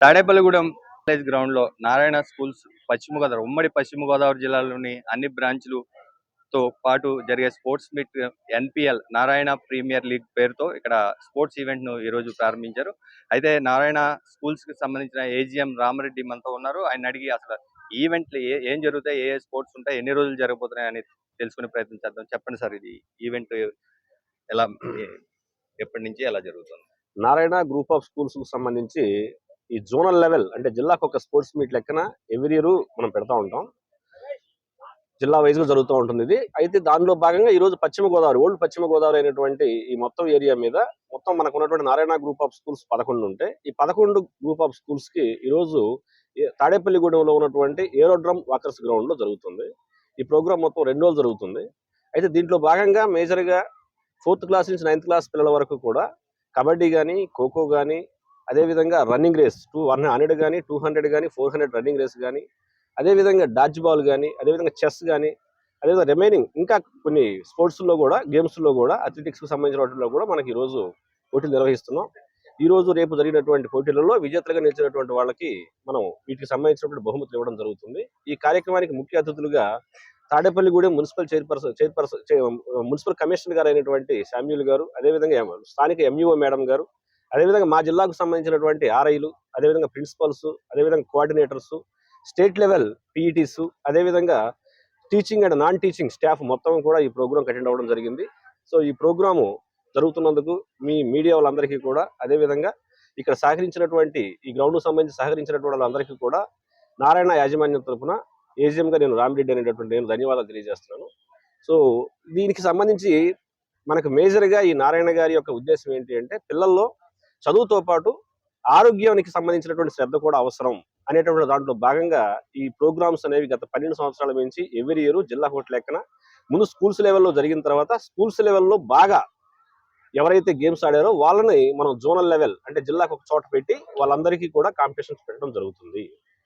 Tadepalligudem college ground లో Narayana schools ఉమ్మడి పశ్చిమ గోదావరి జిల్లాలోని అన్ని బ్రాంచ్లతో పాటు జరిగే sports meet NPL Narayana premier league పేరుతో ఇక్కడ స్పోర్ట్స్ ఈవెంట్ ను ఈ రోజు ప్రారంభించారు. అయితే నారాయణ స్కూల్స్ కి సంబంధించిన ఏజిఎం రామరెడ్డి మనతో ఉన్నారు. ఆయన అడిగి అసలు ఈవెంట్లు ఏం జరుగుతాయి, ఏ స్పోర్ట్స్ ఉంటాయి, ఎన్ని రోజులు జరగబోతున్నాయి అని తెలుసుకునే ప్రయత్నం చేద్దాం. చెప్పండి సార్, ఇది ఈవెంట్ ఎలా, ఎప్పటి నుంచి ఎలా జరుగుతుంది? నారాయణ గ్రూప్ ఆఫ్ స్కూల్స్ కు సంబంధించి ఈ జోనల్ లెవెల్ అంటే జిల్లాకు ఒక స్పోర్ట్స్ మీట్ లెక్కన ఎవ్రీ ఇయర్ మనం పెడతా ఉంటాం. జిల్లా వైజ్ గా జరుగుతూ ఉంటుంది ఇది. అయితే దానిలో భాగంగా ఈ రోజు ఓల్డ్ పశ్చిమ గోదావరి అయినటువంటి ఈ మొత్తం ఏరియా మీద మొత్తం మనకు ఉన్నటువంటి నారాయణ గ్రూప్ ఆఫ్ స్కూల్స్ 11 ఉంటే ఈ 11 గ్రూప్ ఆఫ్ స్కూల్స్ కి ఈ రోజు తాడేపల్లిగూడెంలో ఉన్నటువంటి ఏరోడ్రమ్ వాకర్స్ గ్రౌండ్ లో జరుగుతుంది. ఈ ప్రోగ్రామ్ మొత్తం 2 రోజులు జరుగుతుంది. అయితే దీంట్లో భాగంగా మేజర్ గా 4th క్లాస్ నుంచి 9th క్లాస్ పిల్లల వరకు కూడా కబడ్డీ కానీ, ఖోఖో కానీ, అదేవిధంగా రన్నింగ్ రేస్ 100 కానీ, 200 కానీ, 400 రన్నింగ్ రేస్ కానీ, అదేవిధంగా డాడ్జ్ బాల్ కానీ, అదేవిధంగా చెస్ కానీ, అదేవిధంగా రిమైనింగ్ ఇంకా కొన్ని స్పోర్ట్స్లో కూడా, గేమ్స్లో కూడా, అథ్లెటిక్స్కి సంబంధించిన వాటిలో కూడా మనకి ఈరోజు పోటీలు నిర్వహిస్తున్నాం. ఈ రోజు రేపు జరిగినటువంటి పోటీలలో విజేతలుగా నిలిచినటువంటి వాళ్ళకి మనం వీటికి సంబంధించినటువంటి బహుమతులు ఇవ్వడం జరుగుతుంది. ఈ కార్యక్రమానికి ముఖ్య అతిథులుగా తాడేపల్లిగూడెం మున్సిపల్ కమిషనర్ గారు అయినటువంటి శామ్యూల్ గారు, అదేవిధంగా స్థానిక ఎంఈఓ మేడం గారు, అదేవిధంగా మా జిల్లాకు సంబంధించినటువంటి ఆర్ఐలు, అదేవిధంగా ప్రిన్సిపల్స్, అదేవిధంగా కోఆర్డినేటర్స్, స్టేట్ లెవెల్ పీఈటీస్, అదేవిధంగా teaching and non teaching staff మొత్తం కూడా ఈ ప్రోగ్రామ్ అటెండ్ అవ్వడం జరిగింది. సో ఈ ప్రోగ్రాము జరుగుతున్నందుకు మీ మీడియా వాళ్ళందరికీ కూడా, అదేవిధంగా ఇక్కడ సహకరించినటువంటి ఈ గ్రౌండ్కు సంబంధించి సహకరించినటువంటి వాళ్ళందరికీ కూడా నారాయణ యాజమాన్యం తరఫున ఏజిఎంగా నేను రామిరెడ్డి అనేటటువంటి నేను ధన్యవాదాలు తెలియజేస్తున్నాను. సో దీనికి సంబంధించి మనకు మేజర్గా ఈ నారాయణ గారి యొక్క ఉద్దేశం ఏంటి అంటే పిల్లల్లో చదువుతో పాటు ఆరోగ్యానికి సంబంధించినటువంటి శ్రద్ధ కూడా అవసరం అనేటువంటి దాంట్లో భాగంగా ఈ ప్రోగ్రామ్స్ అనేవి గత 12 సంవత్సరాల నుంచి ఎవ్రీ ఇయర్ జిల్లా కోట లెక్కన ముందు స్కూల్స్ లెవెల్లో జరిగిన తర్వాత స్కూల్స్ లెవెల్లో బాగా ఎవరైతే గేమ్స్ ఆడారో వాళ్ళని మనం జోనల్ లెవెల్ అంటే జిల్లాకు ఒక చోట పెట్టి వాళ్ళందరికీ కూడా కాంపిటీషన్స్ పెట్టడం జరుగుతుంది.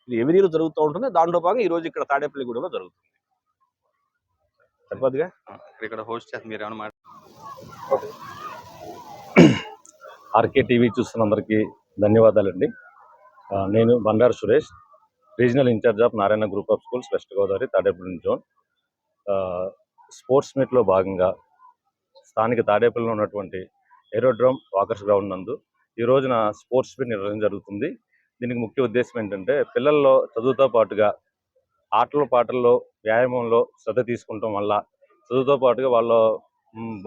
ఇది ఎవ్రీ ఇయర్ జరుగుతూ ఉంటుంది. దాంట్లో భాగంగా ఈ రోజు ఇక్కడ తాడేపల్లిగూడెంలో జరుగుతుంది. సరిపోద్దిగా ఇక్కడ హోస్ట్ చేసి మీరు ఏమన్నా ఆర్కే టీవీ చూస్తున్న అందరికీ ధన్యవాదాలండి. నేను Bandaru Suresh, regional incharge of Narayana group of schools west Godavari Tadepalli zone. Sports మీట్లో భాగంగా స్థానిక తాడేపల్లిలో ఉన్నటువంటి ఏరోడ్రమ్ వాకర్స్ గ్రౌండ్ నందు ఈ రోజున స్పోర్ట్స్ మీట్ నిర్వహించడం జరుగుతుంది. దీనికి ముఖ్య ఉద్దేశం ఏంటంటే పిల్లల్లో చదువుతో పాటుగా ఆటల పాటల్లో వ్యాయామంలో శ్రద్ధ తీసుకుంటాం వల్ల చదువుతో పాటుగా వాళ్ళ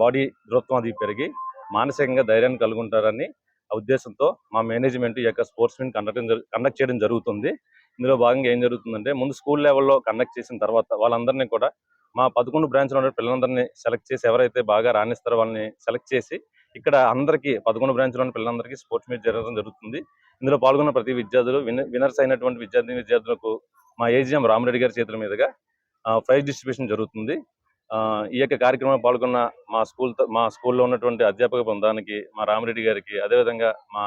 బాడీ దృఢత్వం అది పెరిగి మానసికంగా ధైర్యాన్ని కలుగుంటారని ఆ ఉద్దేశంతో మా మేనేజ్మెంట్ ఈ యొక్క స్పోర్ట్స్ మీట్ కండక్ట్ చేయడం జరుగుతుంది. ఇందులో భాగంగా ఏం జరుగుతుందంటే ముందు స్కూల్ లెవెల్లో కండక్ట్ చేసిన తర్వాత వాళ్ళందరినీ కూడా మా 11 బ్రాంచ్లో ఉన్న పిల్లలందరినీ సెలెక్ట్ చేసి ఎవరైతే బాగా రాణిస్తారో వాళ్ళని సెలెక్ట్ చేసి ఇక్కడ అందరికీ 11 బ్రాంచ్లో ఉన్న పిల్లలందరికీ స్పోర్ట్స్ మీట్ జరగడం జరుగుతుంది. ఇందులో పాల్గొన్న ప్రతి విద్యార్థులు విన్నర్స్ అయినటువంటి విద్యార్థులకు మా ఏజిఎం రామరెడ్డి గారి చేతుల మీదుగా ప్రైజ్ డిస్ట్రిబ్యూషన్ జరుగుతుంది. ఈ యొక్క కార్యక్రమంలో పాల్గొన్న మా స్కూల్లో ఉన్నటువంటి అధ్యాపక బృందానికి, మా రామరెడ్డి గారికి, అదేవిధంగా మా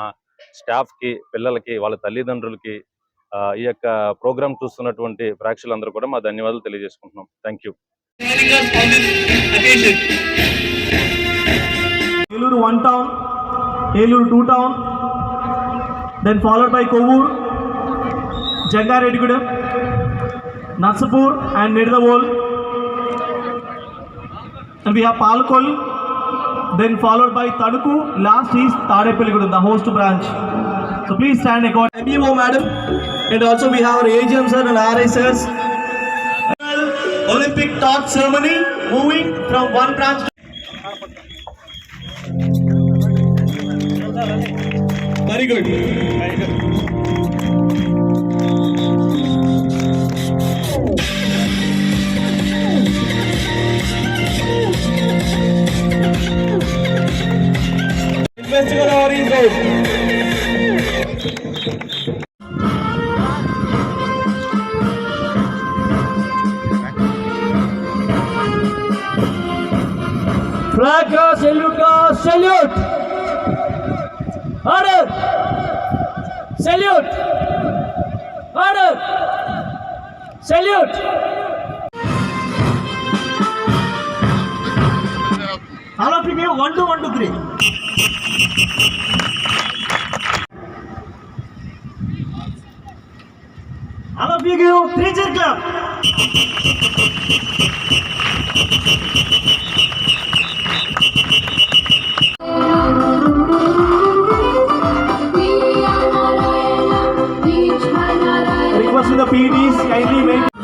స్టాఫ్కి, పిల్లలకి, వాళ్ళ తల్లిదండ్రులకి, ఈ యొక్క ప్రోగ్రామ్ చూస్తున్నటువంటి ప్రేక్షకులందరూ కూడా మా ధన్యవాదాలు తెలియజేసుకుంటున్నాం. Thank you. Eluru 1 town, Eluru 2 town, then followed by Kovur, Jangareddigudem, Narsapur and Nidavol. And we have Palkol, then followed by Taduku. Last is Tadepalligudem, the host branch. So please stand according. MEO madam, and also we have our AGM sir and RI sirs. Olympic torch ceremony moving from one branch. Very good. Very good. Festival Orange Road. Flag salute! Order! Salute! Order! Salute! All of you give 1 to 1 to 3. All of you give 3 cheer clap. Requesting the PETs kindly make